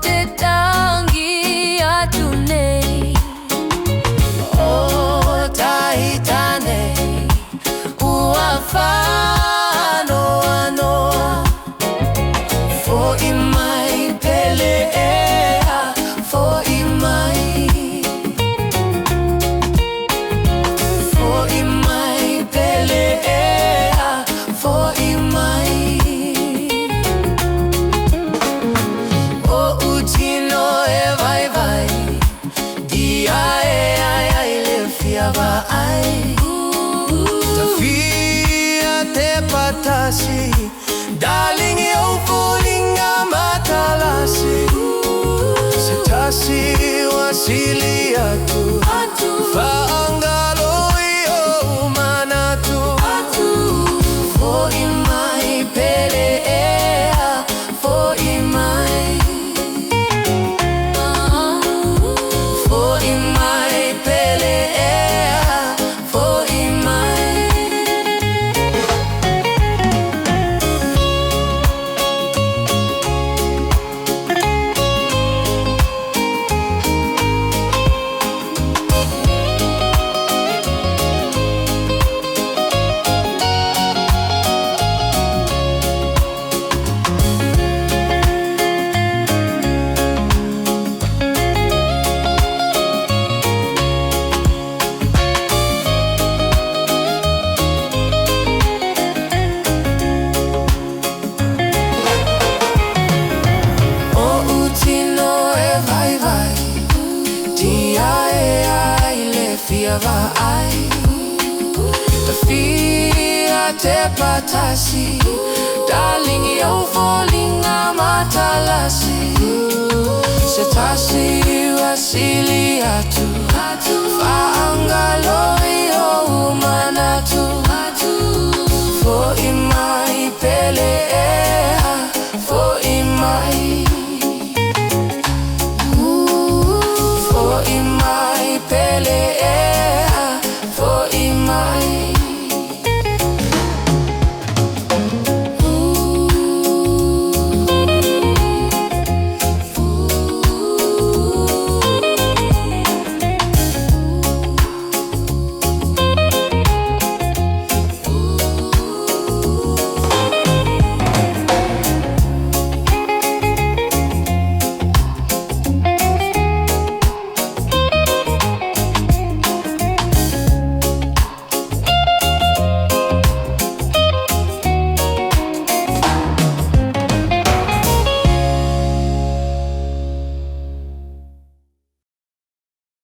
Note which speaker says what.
Speaker 1: te tangi atu nei. O tahitane ua whanoa noa. Fo'i mai pele ea, fo'i mai. Fo'i mai pele ea, fo'i mai. O utino e vai vai, dia e ai le fia va ai. Ta fia te patasi, darling eu fulinga matalasi. Se tasi wasili atu, Fa'angalo iyo manatu. Fo'i mai pele ea, fo'i mai. Fo'i mai pele ea, fo'i mai. Fia va ai, ta fia te patasi, darling eu volinga matalasi. Se tasi wasili atu, Fa'angalo iyo umai.